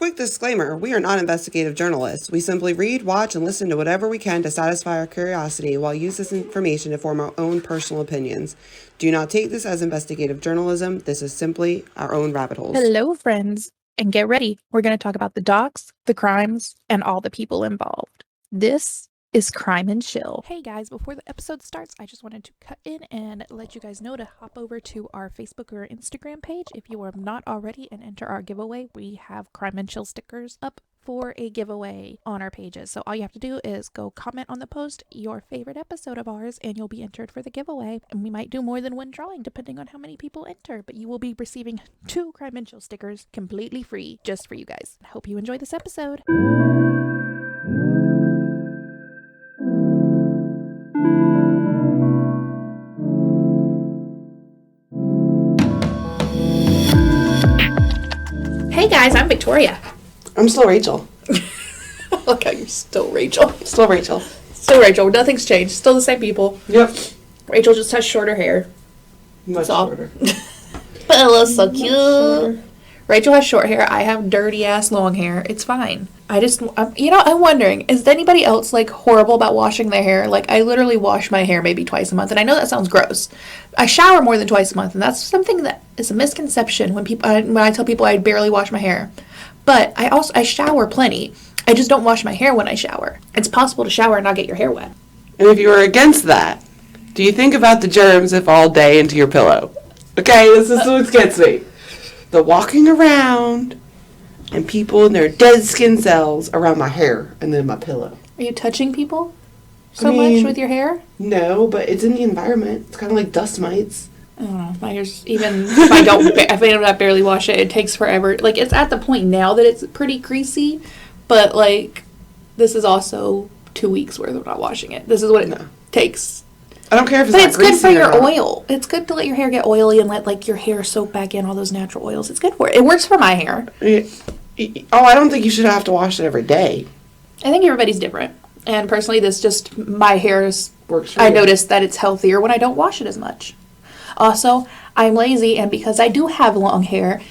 Quick disclaimer, we are not investigative journalists. We simply read, watch, and listen to whatever we can to satisfy our curiosity while use this information to form our own personal opinions. Do not take this as investigative journalism. This is simply our own rabbit holes. Hello, friends, and get ready. We're going to talk about the docs, the crimes, and all the people involved. This is Crime and Chill. Hey guys, before the episode starts, I just wanted to cut in and let you guys know to hop over to our Facebook or Instagram page if you are not already and enter our giveaway. We have Crime and Chill stickers up for a giveaway on our pages. So all you have to do is go comment on the post your favorite episode of ours and you'll be entered for the giveaway. And we might do more than one drawing depending on how many people enter, but you will be receiving 2 Crime and Chill stickers completely free just for you guys. Hope you enjoy this episode. Hey guys, I'm Victoria. I'm still Rachel. Look how you're still Rachel. Still Rachel. Still Rachel. Nothing's changed. Still the same people. Yep. Rachel just has shorter hair. Much shorter. But it looks so cute. Rachel has short hair. I have dirty ass long hair. It's fine. I'm wondering, is anybody else like horrible about washing their hair? Like I literally wash my hair maybe twice a month, and I know that sounds gross. I shower more than twice a month, and that's something that is a misconception when I tell people I barely wash my hair. But I shower plenty. I just don't wash my hair when I shower. It's possible to shower and not get your hair wet. And if you were against that, do you think about the germs that fall day into your pillow? Okay, this is what gets me. The walking around and people in their dead skin cells around my hair and then my pillow. Are you touching people much with your hair? No, but it's in the environment. It's kind of like dust mites. I don't know. My hair's, even if I don't barely wash it, it takes forever. Like, it's at the point now that it's pretty greasy, but, like, this is also 2 weeks worth of not washing it. This is what it takes. I don't care if it's but not it's good greasy for your not. oil. It's good to let your hair get oily and let, like, your hair soak back in all those natural oils. It's good for it. It works for my hair. Oh, I don't think you should have to wash it every day. I think everybody's different. And personally, my hair's, Works for I you. notice that it's healthier when I don't wash it as much. Also, I'm lazy, and because I do have long hair,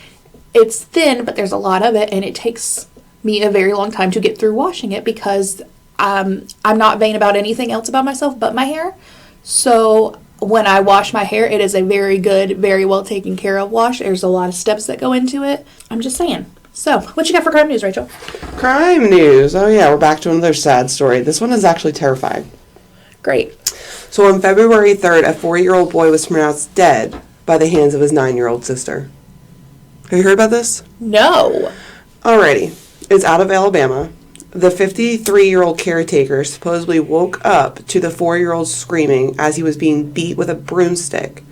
it's thin, but there's a lot of it, and it takes me a very long time to get through washing it because I'm not vain about anything else about myself but my hair. So when I wash my hair, it is a very good, very well taken care of wash. There's a lot of steps that go into it. I'm just saying. So, what you got for crime news, Rachel? Crime news. Oh, yeah, we're back to another sad story. This one is actually terrifying. Great. So on February 3rd, a 4-year-old boy was pronounced dead by the hands of his 9-year-old sister. Have you heard about this? No. Alrighty. It's out of Alabama. The 53-year-old caretaker supposedly woke up to the 4-year-old screaming as he was being beat with a broomstick.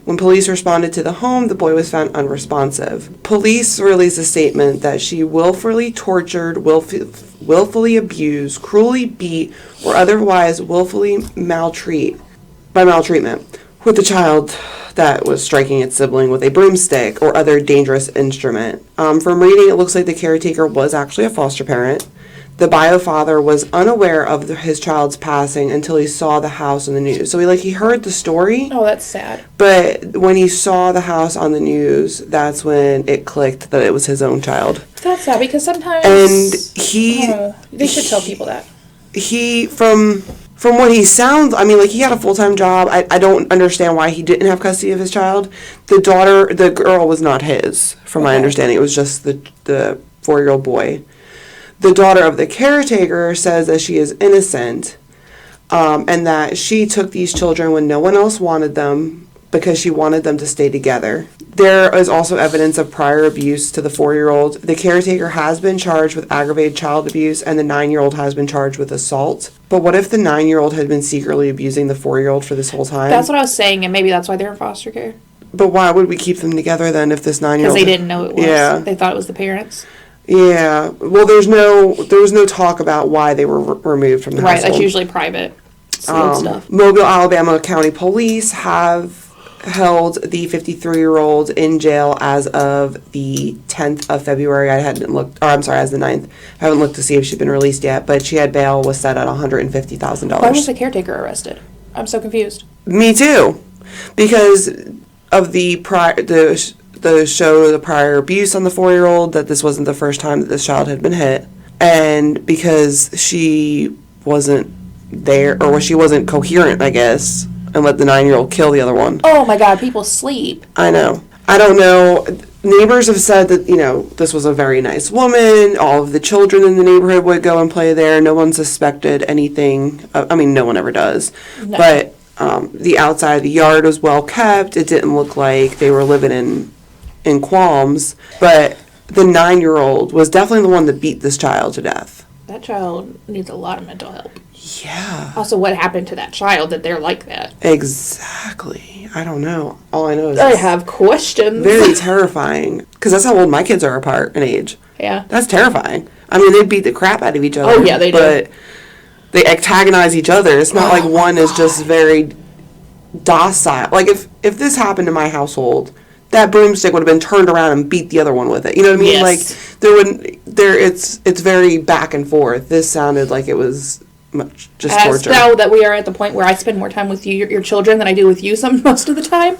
When police responded to the home, the boy was found unresponsive. Police released a statement that she willfully tortured, willfully abused, cruelly beat, or otherwise willfully maltreatment with the child that was striking its sibling with a broomstick or other dangerous instrument. From reading, it looks like the caretaker was actually a foster parent. The bio father was unaware of his child's passing until he saw the house on the news. So he heard the story. Oh, that's sad. But when he saw the house on the news, that's when it clicked that it was his own child. That's sad because sometimes... And they should tell people that. From what he sounds, he had a full-time job. I don't understand why he didn't have custody of his child. The girl was not his, from my understanding. It was just the 4-year-old boy. The daughter of the caretaker says that she is innocent, and that she took these children when no one else wanted them because she wanted them to stay together. There is also evidence of prior abuse to the 4-year-old. The caretaker has been charged with aggravated child abuse, and the 9-year-old has been charged with assault. But what if the 9-year-old had been secretly abusing the 4-year-old for this whole time? That's what I was saying, and maybe that's why they're in foster care. But why would we keep them together then if this 9-year-old... Because they didn't know it was. Yeah. They thought it was the parents. Yeah. Well, there was no talk about why they were removed from the household. Right, that's usually private stuff. Mobile, Alabama County Police have held the 53-year-old in jail as of the 10th of February. As the 9th. I haven't looked to see if she's been released yet, but she had bail was set at $150,000. Why was the caretaker arrested? I'm so confused. Me too. Because of show the prior abuse on the 4-year-old, that this wasn't the first time that this child had been hit. And because she wasn't there, or she wasn't coherent, I guess, and let the 9-year-old kill the other one. Oh my God, people sleep. I know. I don't know. Neighbors have said that, this was a very nice woman. All of the children in the neighborhood would go and play there. No one suspected anything. I mean, no one ever does. No. But the outside of the yard was well kept. It didn't look like they were living in qualms. But the 9-year-old was definitely the one that beat this child to death. That child needs a lot of mental help. Yeah. Also, what happened to that child that they're like that? Exactly. I don't know. All I know is I have questions. Very terrifying. Because that's how old my kids are apart in age. Yeah. That's terrifying. I mean, they beat the crap out of each other. Oh, yeah, they do. But they antagonize each other. It's not like one is just very docile. Like, if this happened in my household, that broomstick would have been turned around and beat the other one with it. You know what I mean? Yes. Like, it's very back and forth. This sounded like it was much just torture. Now that we are at the point where I spend more time with your children than I do with you most of the time,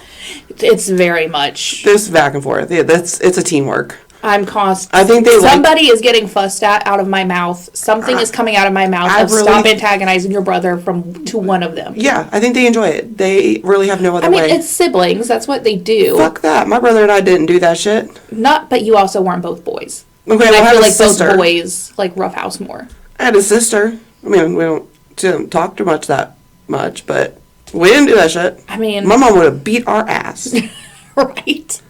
it's very much this back and forth. Yeah, it's a teamwork. I'm constant. I think somebody is getting fussed out of my mouth. Something is coming out of my mouth. Stop antagonizing your brother to one of them. Yeah, I think they enjoy it. They really have no other way. I mean, it's siblings. That's what they do. Fuck that. My brother and I didn't do that shit. But you also weren't both boys. Okay, well, I feel like both boys like roughhouse more. I had a sister. I mean, we didn't talk too much that much, but we didn't do that shit. I mean, my mom would have beat our ass. Right.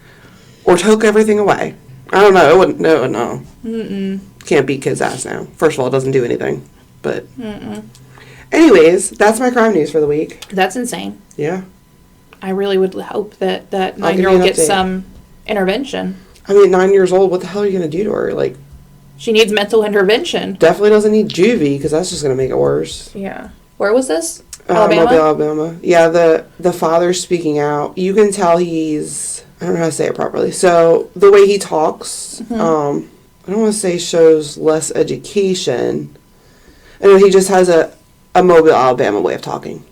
Or took everything away. I don't know. It wouldn't. No. Mm-mm. Can't beat kids' ass now. First of all, it doesn't do anything. But. Mm-mm. Anyways, that's my crime news for the week. That's insane. Yeah. I really would hope that 9-year-old gets some intervention. I mean, 9 years old, what the hell are you going to do to her? Like. She needs mental intervention. Definitely doesn't need juvie, because that's just going to make it worse. Yeah. Where was this? Alabama? Mobile, Alabama. Yeah, the father's speaking out. You can tell he's... I don't know how to say it properly. So, the way he talks, I don't want to say shows less education. I know he just has a Mobile, Alabama way of talking.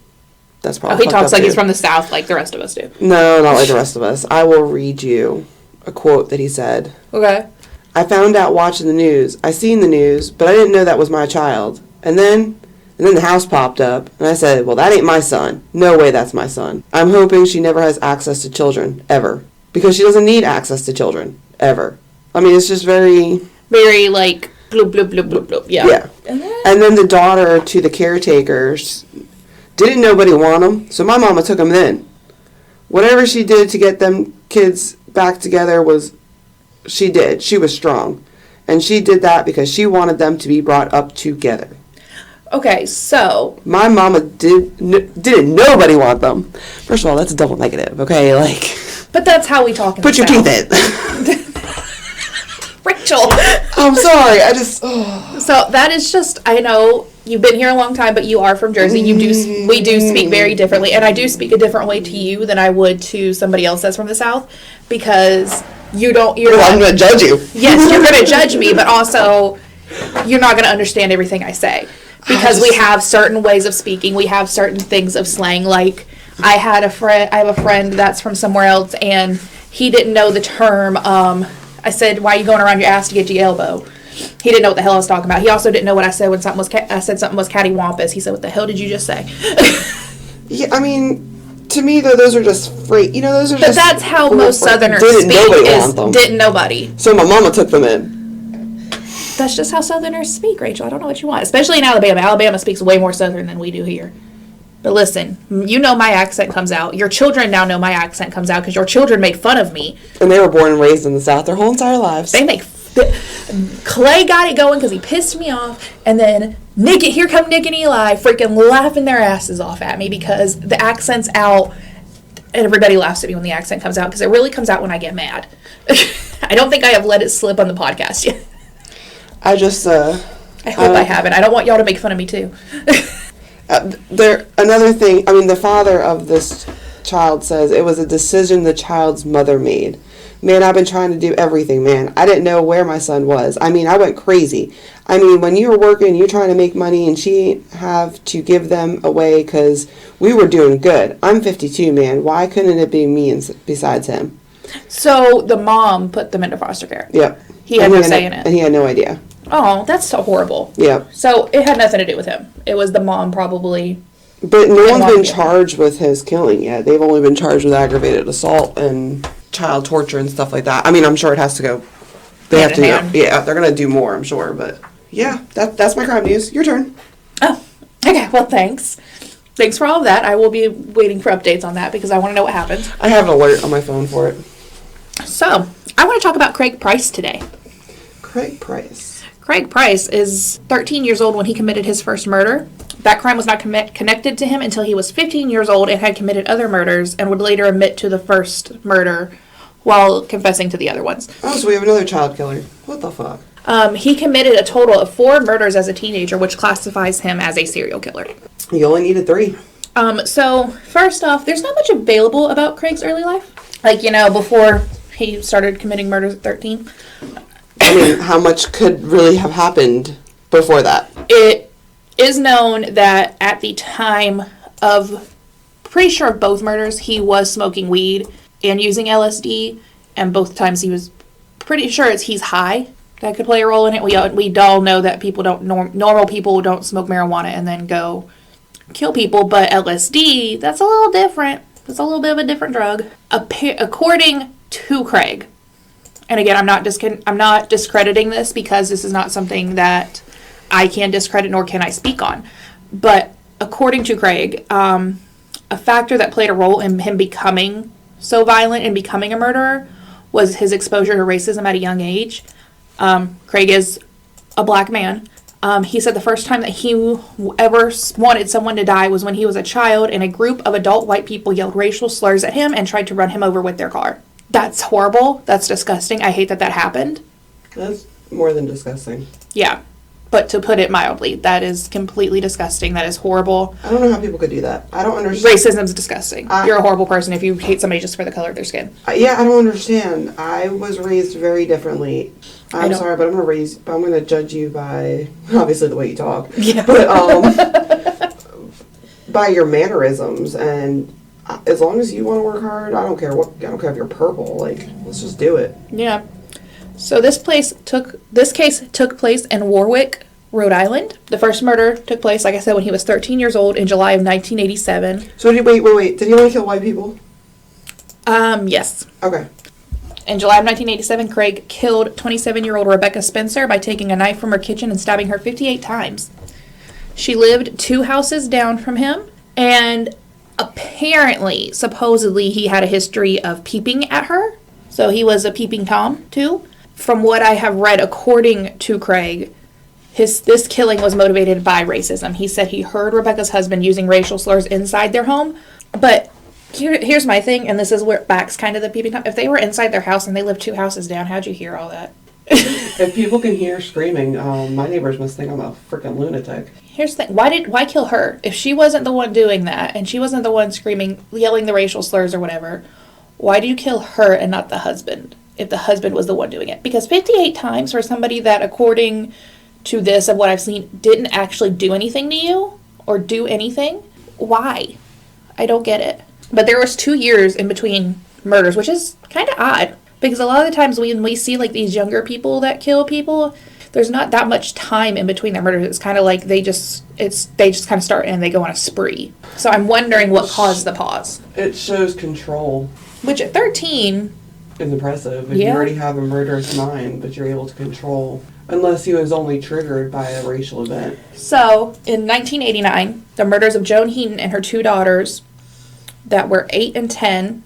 That's probably he talks like he's from the South, like the rest of us do. No, not like the rest of us. I will read you a quote that he said. Okay. I found out watching the news. I seen the news, but I didn't know that was my child. And then the house popped up, and I said, well, that ain't my son. No way that's my son. I'm hoping she never has access to children, ever. Because she doesn't need access to children, ever. I mean, it's just very... Very, like, bloop, bloop, bloop, bloop, bloop, yeah. Yeah. And then the daughter to the caretakers didn't nobody want them, so my mama took them then. Whatever she did to get them kids back together was... She did. She was strong. And she did that because she wanted them to be brought up together. Okay, so... My mama didn't nobody want them. First of all, that's a double negative, okay? Like... But that's how we talk in Put your South. teeth in. Rachel! I'm sorry, I just... Oh. So that is just... I know you've been here a long time, but you are from Jersey. We do speak very differently. And I do speak a different way to you than I would to somebody else that's from the South. Because... I'm going to judge you. Yes, you're going to judge me, but also you're not going to understand everything I say. Because we have certain ways of speaking. We have certain things of slang. Like, I have a friend that's from somewhere else, and he didn't know the term. I said, why are you going around your ass to get your elbow? He didn't know what the hell I was talking about. He also didn't know what I said when I said something was cattywampus. He said, what the hell did you just say? Yeah, I mean... To me, though, those are just free. Those are just... But that's how most Southerners speak, didn't nobody. So my mama took them in. That's just how Southerners speak, Rachel. I don't know what you want. Especially in Alabama. Alabama speaks way more Southern than we do here. But listen, you know my accent comes out. Your children now know my accent comes out because your children made fun of me. And they were born and raised in the South their whole entire lives. They make... Clay got it going because he pissed me off, and then here come Nick and Eli freaking laughing their asses off at me because the accent's out, and everybody laughs at me when the accent comes out because it really comes out when I get mad. I don't think I have let it slip on the podcast yet. I hope I haven't. I don't want y'all to make fun of me too. Another thing, I mean, the father of this child says it was a decision the child's mother made. Man, I've been trying to do everything, man. I didn't know where my son was. I mean, I went crazy. I mean, when you're working, you're trying to make money, and she have to give them away because we were doing good. I'm 52, man. Why couldn't it be me besides him? So the mom put them into foster care. Yep. He had no say in it. And he had no idea. Oh, that's so horrible. Yep. So it had nothing to do with him. It was the mom probably. But no one's been charged with his killing yet. They've only been charged with aggravated assault and child torture and stuff like that. I mean, I'm sure it has to go. They have to. Yeah, they're gonna do more, I'm sure. But yeah, that's my crime news. Your turn. Oh, okay. Well, thanks. Thanks for all of that. I will be waiting for updates on that because I want to know what happened. I have an alert on my phone for it. So I want to talk about Craig Price today. Craig Price. Craig Price is 13 years old when he committed his first murder. That crime was not connected to him until he was 15 years old and had committed other murders and would later admit to the first murder while confessing to the other ones. Oh, so we have another child killer. What the fuck? He committed a total of 4 murders as a teenager, which classifies him as a serial killer. You only needed 3. So, first off, there's not much available about Craig's early life. Like, before he started committing murders at 13. I mean, how much could really have happened before that? It is known that at the time of, pretty sure of both murders, he was smoking weed and using LSD, and both times he was pretty sure he's high. That could play a role in it. We all know that people don't normal people don't smoke marijuana and then go kill people, but LSD, that's a little different. It's a little bit of a different drug. According to Craig, and again, I'm not discrediting this because this is not something that I can discredit nor can I speak on. But according to Craig, a factor that played a role in him becoming so violent and becoming a murderer was his exposure to racism at a young age. Craig is a black man. He said the first time that he ever wanted someone to die was when he was a child and a group of adult white people yelled racial slurs at him and tried to run him over with their car. That's horrible. That's disgusting. I hate that happened. That's more than disgusting. Yeah. But to put it mildly, that is completely disgusting. That is horrible. I don't know how people could do that. I don't understand. Racism's disgusing. You're a horrible person if you hate somebody just for the color of their skin. Yeah, I don't understand. I was raised very differently. I'm sorry, but I'm gonna judge you by obviously the way you talk. Yeah. But by your mannerisms, and as long as you want to work hard, I don't care if you're purple. Like, let's just do it. Yeah. So this case took place in Warwick, Rhode Island. The first murder took place, like I said, when he was 13 years old in July of 1987. So wait. Did he only kill white people? Yes. Okay. In July of 1987, Craig killed 27-year-old Rebecca Spencer by taking a knife from her kitchen and stabbing her 58 times. She lived 2 houses down from him, and apparently, supposedly, he had a history of peeping at her. So he was a peeping Tom, too. From what I have read, according to Craig, this killing was motivated by racism. He said he heard Rebecca's husband using racial slurs inside their home, but here's my thing, and this is where it backs kind of the peeping Tom. If they were inside their house and they lived 2 houses down, how'd you hear all that? If people can hear screaming, my neighbors must think I'm a freaking lunatic. Here's the thing. Why kill her? If she wasn't the one doing that, and she wasn't the one screaming, yelling the racial slurs or whatever, why do you kill her and not the husband, if the husband was the one doing it? Because 58 times for somebody that, according to this, of what I've seen, didn't actually do anything to you, or do anything, why? I don't get it. But there was 2 years in between murders, which is kind of odd. Because a lot of the times when we see like these younger people that kill people, there's not that much time in between their murders. It's kind of like they just kind of start and they go on a spree. So I'm wondering what caused the pause. It shows control. Which at 13 is impressive. If you already have a murderous mind, but you're able to control, unless he was only triggered by a racial event. So in 1989, the murders of Joan Heaton and her 2 daughters that were 8 and 10.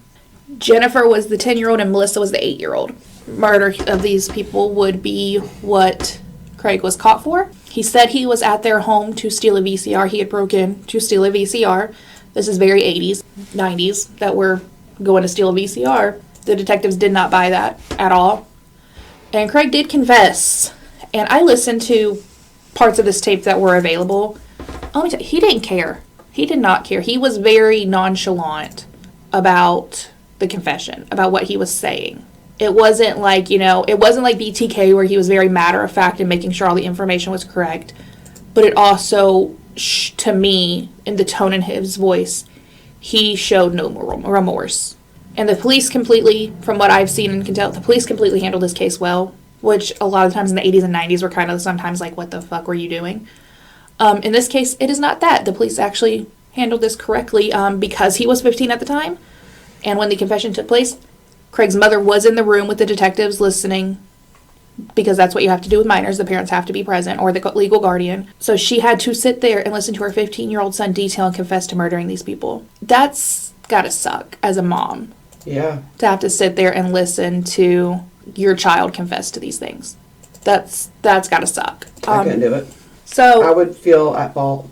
Jennifer was the 10-year-old and Melissa was the 8-year-old. Murder of these people would be what Craig was caught for. He said he was at their home to steal a VCR. He had broken to steal a VCR. This is very 80s, 90s, that we're going to steal a VCR. The detectives did not buy that at all. And Craig did confess. And I listened to parts of this tape that were available. Let me tell you, he didn't care. He did not care. He was very nonchalant about the confession, about what he was saying. It wasn't like, it wasn't like BTK where he was very matter-of-fact in making sure all the information was correct. But it also, to me, in the tone in his voice, he showed no remorse. And the police completely, from what I've seen and can tell, the police completely handled this case well, which a lot of times in the 80s and 90s were kind of sometimes like, what the fuck were you doing? In this case, it is not that. The police actually handled this correctly because he was 15 at the time. And when the confession took place, Craig's mother was in the room with the detectives listening, because that's what you have to do with minors. The parents have to be present, or the legal guardian. So she had to sit there and listen to her 15-year-old son detail and confess to murdering these people. That's gotta suck as a mom. Yeah. To have to sit there and listen to your child confess to these things. That's gotta suck. I couldn't do it. So I would feel at fault.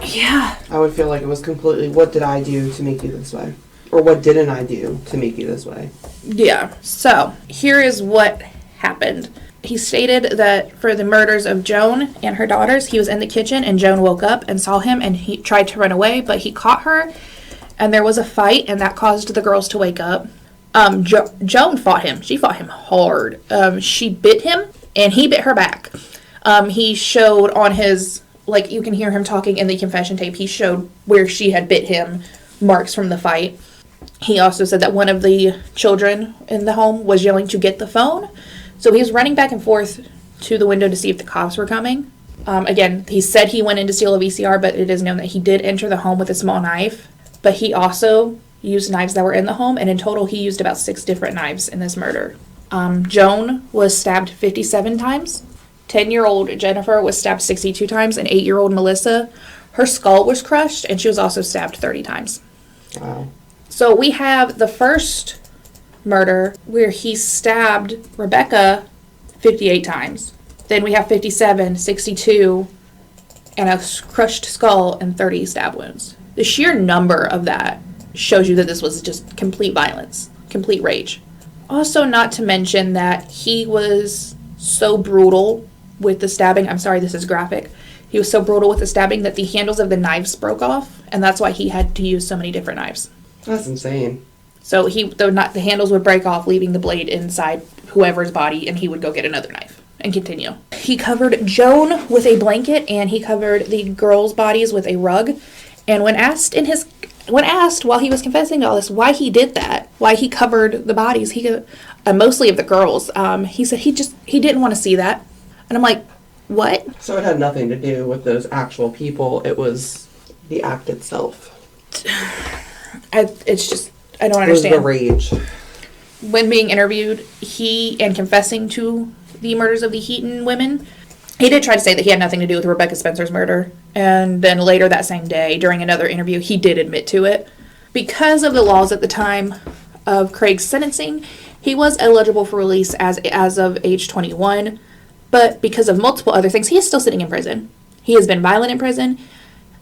Yeah. I would feel like it was completely, what did I do to make you this way? Or what didn't I do to make you this way? Yeah. So here is what happened. He stated that for the murders of Joan and her daughters, he was in the kitchen and Joan woke up and saw him and he tried to run away, but he caught her and there was a fight and that caused the girls to wake up. Joan fought him. She fought him hard. She bit him and he bit her back. He showed on his, like, you can hear him talking in the confession tape, he showed where she had bit him, marks from the fight. He also said that one of the children in the home was yelling to get the phone. So he was running back and forth to the window to see if the cops were coming. Again, he said he went in to steal a VCR, but it is known that he did enter the home with a small knife. But he also used knives that were in the home, and in total he used about 6 different knives in this murder. Joan was stabbed 57 times. 10-year-old Jennifer was stabbed 62 times, and 8-year-old Melissa, her skull was crushed, and she was also stabbed 30 times. Wow. So we have the first murder where he stabbed Rebecca 58 times. Then we have 57, 62, and a crushed skull and 30 stab wounds. The sheer number of that shows you that this was just complete violence, complete rage. Also, not to mention that he was so brutal with the stabbing. I'm sorry, this is graphic. He was so brutal with the stabbing that the handles of the knives broke off, and that's why he had to use so many different knives. That's insane. So the handles would break off, leaving the blade inside whoever's body, and he would go get another knife and continue. He covered Joan with a blanket, and he covered the girls' bodies with a rug. And when asked while he was confessing to all this why he did that, why he covered the bodies, mostly of the girls, he said he didn't want to see that. And I'm like, what? So it had nothing to do with those actual people. It was the act itself. I don't understand. It was the rage. When being interviewed, and confessing to the murders of the Heaton women, he did try to say that he had nothing to do with Rebecca Spencer's murder. And then later that same day, during another interview, he did admit to it. Because of the laws at the time of Craig's sentencing, he was eligible for release as of age 21. But because of multiple other things, he is still sitting in prison. He has been violent in prison.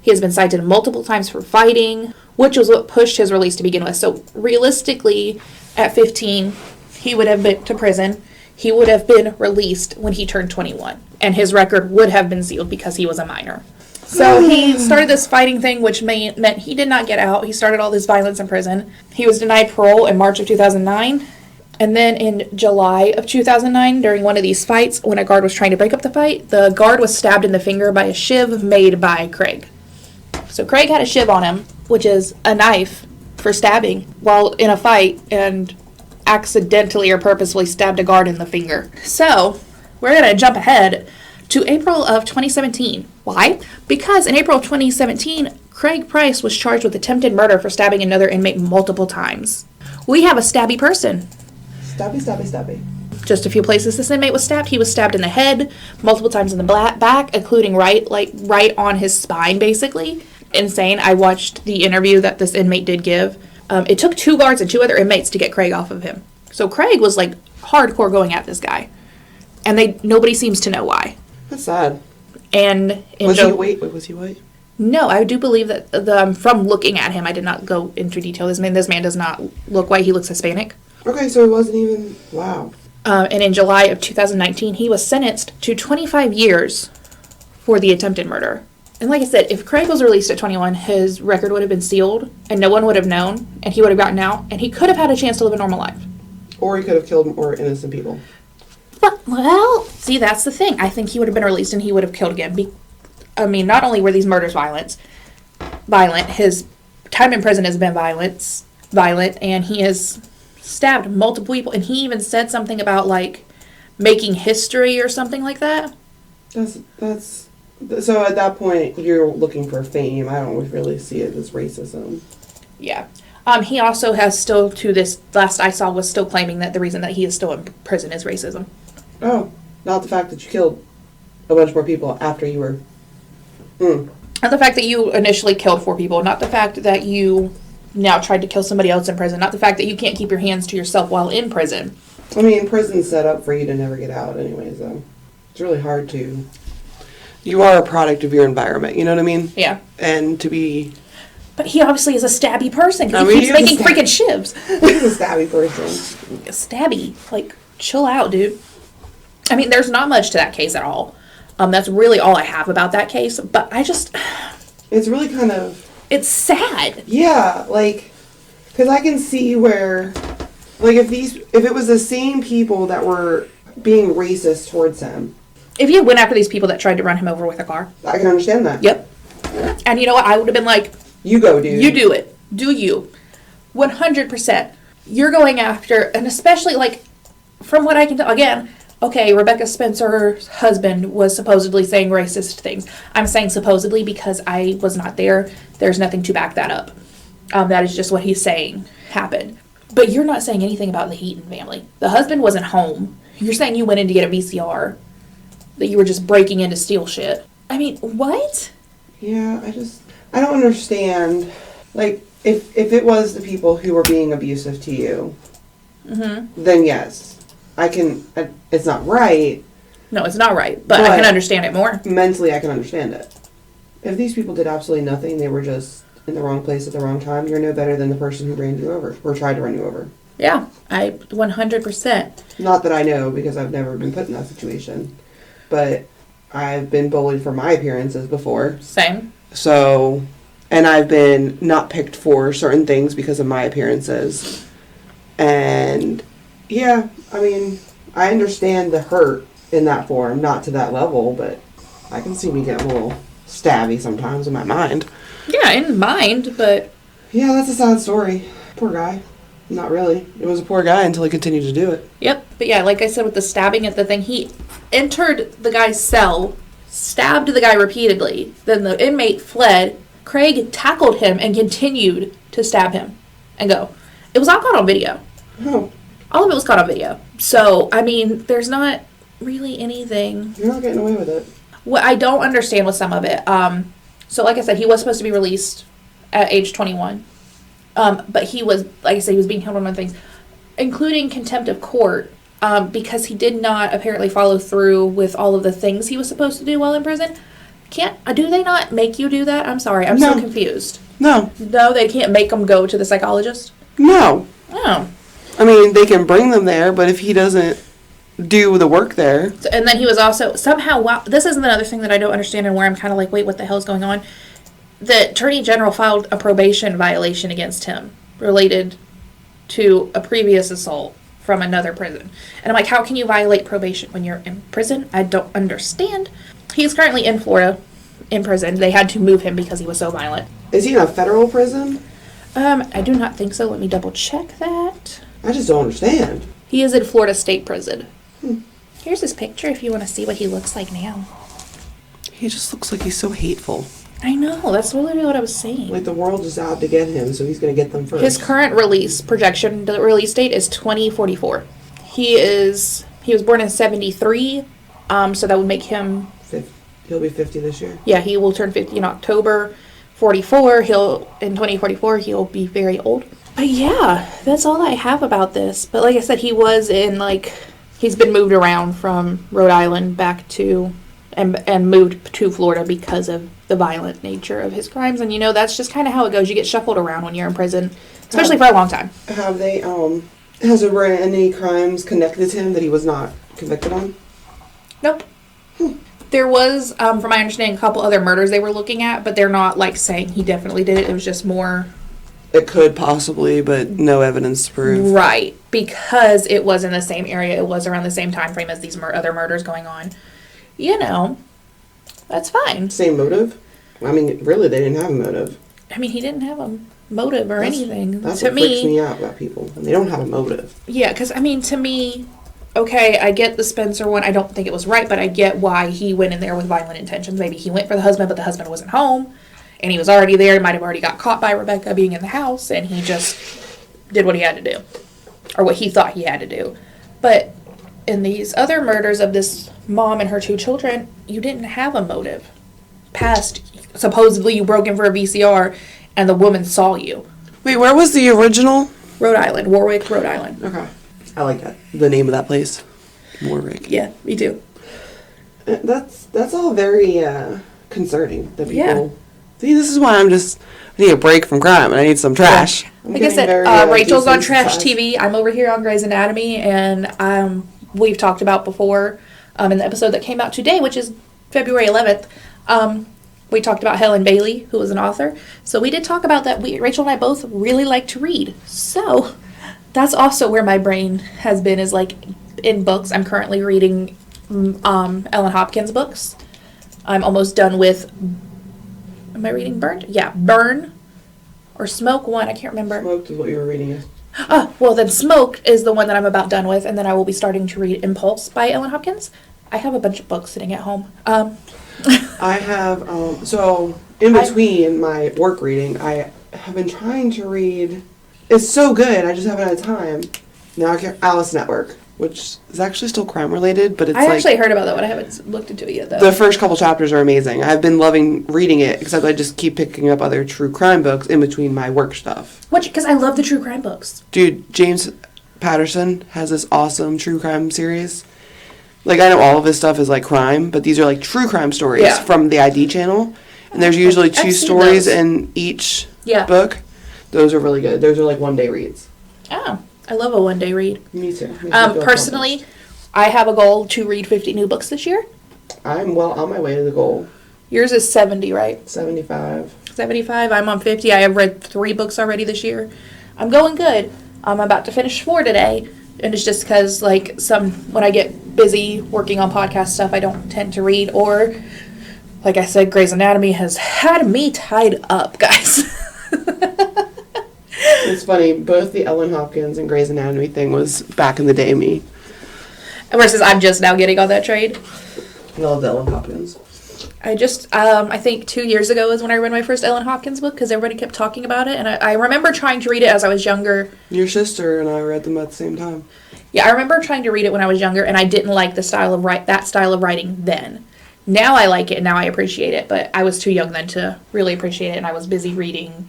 He has been cited multiple times for fighting, which was what pushed his release to begin with. So realistically, at 15, he would have been to prison. He would have been released when he turned 21. And his record would have been sealed because he was a minor. So he started this fighting thing, which meant he did not get out. He started all this violence in prison. He was denied parole in March of 2009. And then in July of 2009, during one of these fights, when a guard was trying to break up the fight, the guard was stabbed in the finger by a shiv made by Craig. So Craig had a shiv on him, which is a knife for stabbing while in a fight, and accidentally or purposefully stabbed a guard in the finger. So we're going to jump ahead to April of 2017. Why? Because in April of 2017, Craig Price was charged with attempted murder for stabbing another inmate multiple times. We have a stabby person. Stabby, stabby, stabby. Just a few places this inmate was stabbed. He was stabbed in the head, multiple times in the back, including right on his spine, basically. Insane. I watched the interview that this inmate did give. It took 2 guards and 2 other inmates to get Craig off of him. So Craig was like hardcore going at this guy. And nobody seems to know why. That's sad. And was he white? Was he white? No, I do believe that from looking at him, I did not go into detail. This man does not look white. He looks Hispanic. Okay, so it wasn't even, wow. And in July of 2019, he was sentenced to 25 years for the attempted murder. And like I said, if Craig was released at 21, his record would have been sealed, and no one would have known, and he would have gotten out, and he could have had a chance to live a normal life. Or he could have killed more innocent people. But, well, see, that's the thing. I think he would have been released, and he would have killed again. Not only were these murders violent, his time in prison has been violent, violent, and he has stabbed multiple people, and he even said something about, like, making history or something like that. That's so at that point, you're looking for fame. I don't really see it as racism. Yeah. He also has still, to this last I saw, was still claiming that the reason that he is still in prison is racism. Oh, not the fact that you killed a bunch more people after you were... Not the fact that you initially killed 4 people. Not the fact that you now tried to kill somebody else in prison. Not the fact that you can't keep your hands to yourself while in prison. I mean, prison's set up for you to never get out anyways, though. It's really hard to... You are a product of your environment, you know what I mean? Yeah. And to be... But he obviously is a stabby person because he keeps making freaking shivs. He's a stabby person. Stabby. Like, chill out, dude. I mean, there's not much to that case at all. That's really all I have about that case. But I just... It's really kind of... It's sad. Yeah, like... Because I can see where... Like, if it was the same people that were being racist towards him... If you went after these people that tried to run him over with a car... I can understand that. Yep. And you know what? I would have been like... You go, dude. You do it. Do you. 100%. You're going after... And especially, like... From what I can tell... Again... Okay, Rebecca Spencer's husband was supposedly saying racist things. I'm saying supposedly because I was not there. There's nothing to back that up. That is just what he's saying happened. But you're not saying anything about the Heaton family. The husband wasn't home. You're saying you went in to get a VCR. That you were just breaking in to steal shit. I mean, what? Yeah, I don't understand. Like, if it was the people who were being abusive to you, then yes. It's not right. No, it's not right, but I can understand it more. Mentally, I can understand it. If these people did absolutely nothing, they were just in the wrong place at the wrong time, you're no better than the person who ran you over, or tried to run you over. Yeah, 100%. Not that I know, because I've never been put in that situation. But I've been bullied for my appearances before. Same. So, and I've been not picked for certain things because of my appearances. And... Yeah, I mean, I understand the hurt in that form, not to that level, but I can see me getting a little stabby sometimes in my mind. Yeah, in mind, but... Yeah, that's a sad story. Poor guy. Not really. It was a poor guy until he continued to do it. Yep. But yeah, like I said with the stabbing at the thing, he entered the guy's cell, stabbed the guy repeatedly, then the inmate fled. Craig tackled him and continued to stab him and go. It was all caught on video. Oh. All of it was caught on video. So, I mean, there's not really anything. You're not getting away with it. What I don't understand with some of it. So, like I said, he was supposed to be released at age 21. But he was, like I said, he was being held on other things, including contempt of court, because he did not apparently follow through with all of the things he was supposed to do while in prison. Do they not make you do that? I'm sorry. I'm so confused. No. No, they can't make him go to the psychologist? No. Oh. I mean, they can bring them there, but if he doesn't do the work there... So, and then he was also, somehow, wow, this is another thing that I don't understand and where I'm kind of like, wait, what the hell is going on? The Attorney General filed a probation violation against him related to a previous assault from another prison. And I'm like, how can you violate probation when you're in prison? I don't understand. He's currently in Florida in prison. They had to move him because he was so violent. Is he in a federal prison? I do not think so. Let me double check that. I just don't understand. He is in Florida State Prison. Here's his picture if you want to see what he looks like now. He just looks like he's so hateful. I know. That's literally what I was saying. Like the world is out to get him, so he's going to get them first. His current release projection, the release date is 2044. He was born in 73, so that would make him... He'll be 50 this year? Yeah, he will turn 50 in October. 44, in 2044, he'll be very old. But yeah, that's all I have about this. But like I said, he was in, he's been moved around from Rhode Island back to, and moved to Florida because of the violent nature of his crimes. And, that's just kind of how it goes. You get shuffled around when you're in prison, especially for a long time. Have they, has there been any crimes connected to him that he was not convicted on? Nope. There was, from my understanding, a couple other murders they were looking at, but they're not, saying he definitely did it. It was just more... It could possibly, but no evidence to prove. Right, because it was in the same area. It was around the same time frame as these other murders going on. That's fine. Same motive? I mean, really, they didn't have a motive. I mean, he didn't have them. motive or anything. That's To what freaks me out about people, and they don't have a motive. Yeah, because, I mean, to me, okay, I get the Spencer one. I don't think it was right, but I get why he went in there with violent intentions. Maybe he went for the husband, but the husband wasn't home, and he was already there. He might have already got caught by Rebecca being in the house, and he just did what he had to do, or what he thought he had to do. But in these other murders of this mom and her 2 children, you didn't have a motive. Past, supposedly you broke in for a VCR, and the woman saw you. Wait, where was the original? Rhode Island, Warwick, Rhode Island. Okay. I like that. The name of that place. Warwick. Yeah, me too. That's all very concerning. That people. Yeah. See, this is why I need a break from crime and I need some trash. Yeah. Like I said, Rachel's on Trash TV. I'm over here on Grey's Anatomy, and we've talked about before in the episode that came out today, which is February 11th. We talked about Helen Bailey, who was an author. So we did talk about that. Rachel and I both really like to read. So that's also where my brain has been, is like in books. I'm currently reading Ellen Hopkins books. I'm almost done with, am I reading Burnt? Yeah, Burn or Smoke one. I can't remember. Smoked is what you were reading. Well, then Smoke is the one that I'm about done with, and then I will be starting to read Impulse by Ellen Hopkins. I have a bunch of books sitting at home. I have, so in between my work reading, I have been trying to read, it's so good, I just haven't had time. Now I can, Alice Network, which is actually still crime related, but it's I actually heard about that one. I haven't looked into it yet, though. The first couple chapters are amazing. I've been loving reading it, except I just keep picking up other true crime books in between my work stuff. Because I love the true crime books. Dude, James Patterson has this awesome true crime series. Like, I know all of his stuff is, like, crime, but these are, like, true crime stories from the ID channel. And there's usually 2 stories in each book. Those are really good. Those are, like, one-day reads. Oh, I love a one-day read. Me too. Personally, I have a goal to read 50 new books this year. I'm well on my way to the goal. Yours is 70, right? 75. 75. I'm on 50. I have read 3 books already this year. I'm going good. I'm about to finish 4 today. And it's just because, like, when I get busy working on podcast stuff, I don't tend to read. Or, like I said, Grey's Anatomy has had me tied up, guys. It's funny. Both the Ellen Hopkins and Grey's Anatomy thing was back in the day me. Versus I'm just now getting on that trade. I love the Ellen Hopkins. I think 2 years ago is when I read my first Ellen Hopkins book, because everybody kept talking about it, and I remember trying to read it as I was younger. Your sister and I read them at the same time. Yeah, I remember trying to read it when I was younger, and I didn't like that style of writing then. Now I like it, and now I appreciate it, but I was too young then to really appreciate it, and I was busy reading.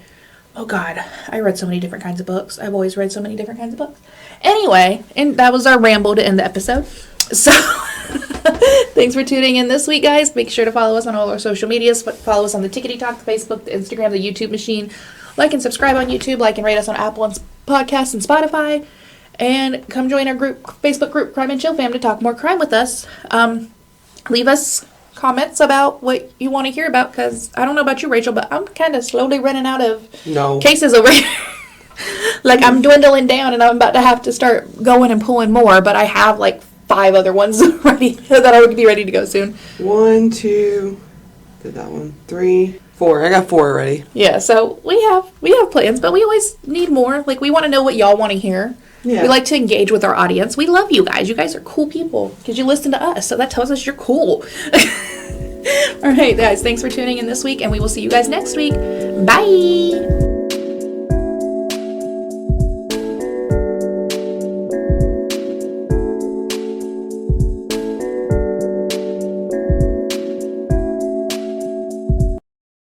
Oh God, I read so many different kinds of books. I've always read so many different kinds of books. Anyway, and that was our ramble to end the episode. So, thanks for tuning in this week, guys. Make sure to follow us on all our social medias. Follow us on the Tickety Talk, the Facebook, the Instagram, the YouTube machine. Like and subscribe on YouTube. Like and rate us on Apple and Podcasts and Spotify. And come join our Facebook group, Crime and Chill Fam, to talk more crime with us. Leave us comments about what you want to hear about, because I don't know about you, Rachel, but I'm kind of slowly running out of cases over here. Like, I'm dwindling down, and I'm about to have to start going and pulling more, but I have, like, 5 other ones ready that I would be ready to go soon. 1, 2, did that one, 3, 4. I got 4 already. Yeah, so we have plans, but we always need more. Like, we want to know what y'all want to hear. Yeah. We like to engage with our audience. We love you guys. You guys are cool people because you listen to us, so that tells us you're cool. All right, guys, thanks for tuning in this week, and we will see you guys next week. Bye!